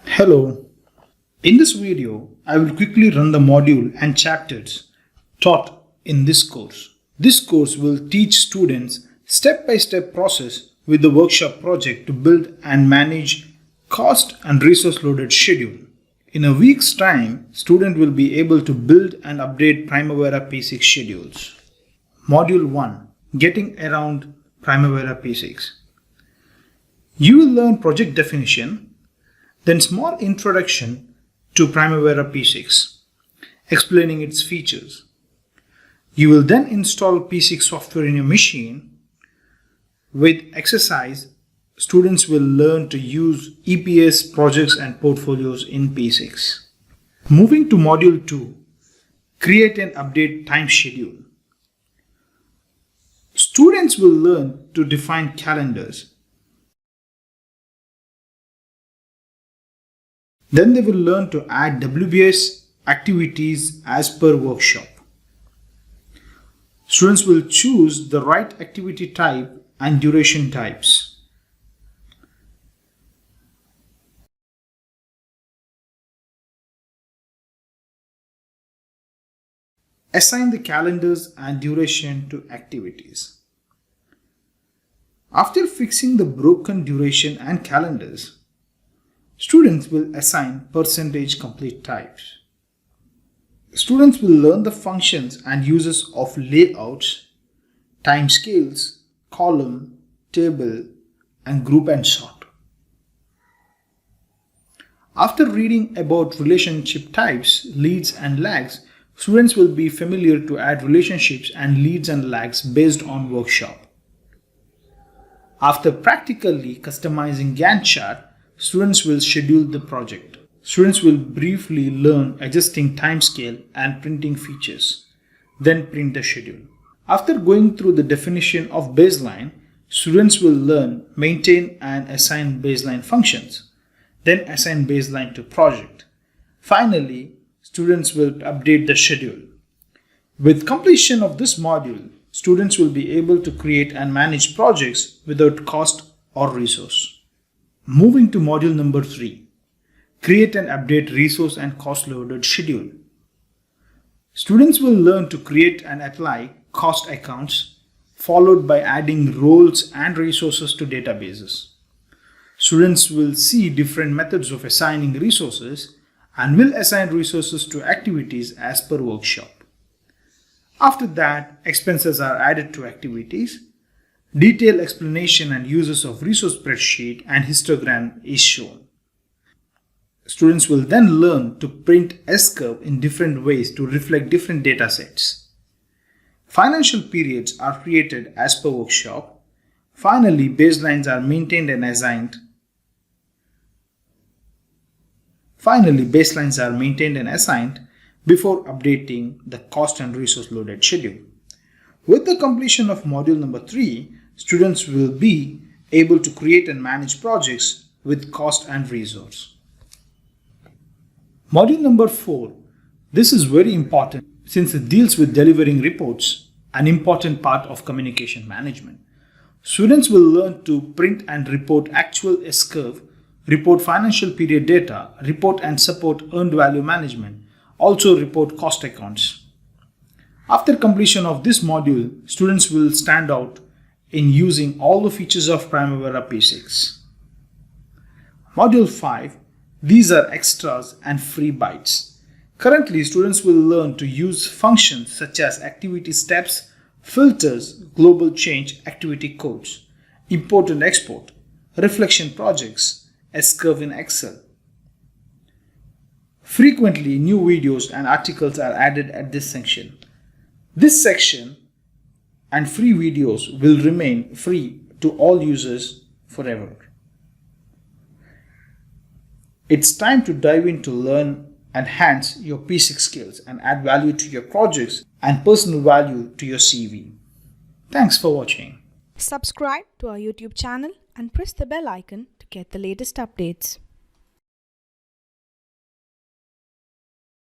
Hello. In this video, I will quickly run the module and chapters taught in this course. This course will teach students step-by-step process with the workshop project to build and manage cost and resource loaded schedule. In a week's time, student will be able to build and update Primavera P6 schedules. Module 1. Getting around Primavera P6. You will learn project definition, then small introduction to Primavera P6, explaining its features. You will then install P6 software in your machine. With exercise, students will learn to use EPS projects and portfolios in P6. Moving to Module 2, create and update time schedule. Students will learn to define calendars. Then they will learn to add WBS activities as per workshop. Students will choose the right activity type and duration types. Assign the calendars and duration to activities. After fixing the broken duration and calendars, students will assign percentage complete types. Students will learn the functions and uses of layouts, time scales, column, table, and group and sort. After reading about relationship types, leads and lags, students will be familiar to add relationships and leads and lags based on workshop. After practically customizing Gantt chart, students will schedule the project. Students will briefly learn adjusting timescale and printing features, then print the schedule. After going through the definition of baseline, students will learn maintain and assign baseline functions, then assign baseline to project. Finally, students will update the schedule. With completion of this module, students will be able to create and manage projects without cost or resource. Moving to module number 3, create and update resource and cost loaded schedule. Students will learn to create and apply cost accounts, followed by adding roles and resources to databases. Students will see different methods of assigning resources and will assign resources to activities as per workshop. After that, expenses are added to activities. Detailed explanation and uses of resource spreadsheet and histogram is shown. Students will then learn to print S-curve in different ways to reflect different data sets. Financial periods are created as per workshop. Finally, baselines are maintained and assigned. Before updating the cost and resource loaded schedule. With the completion of module number 3, students will be able to create and manage projects with cost and resource. Module number 4. This is very important since it deals with delivering reports, an important part of communication management. Students will learn to print and report actual S-curve, report financial period data, report and support earned value management, also report cost accounts. After completion of this module, students will stand out in using all the features of Primavera P6. Module 5. These are extras and free bytes. Currently, students will learn to use functions such as activity steps, filters, global change, activity codes, import and export, reflection projects, S-curve in Excel. Frequently, new videos and articles are added at this section. This section and free videos will remain free to all users forever. It's time to dive in to learn, enhance your P6 skills and add value to your projects and personal value to your CV. Thanks for watching. Subscribe to our YouTube channel and press the bell icon to get the latest updates.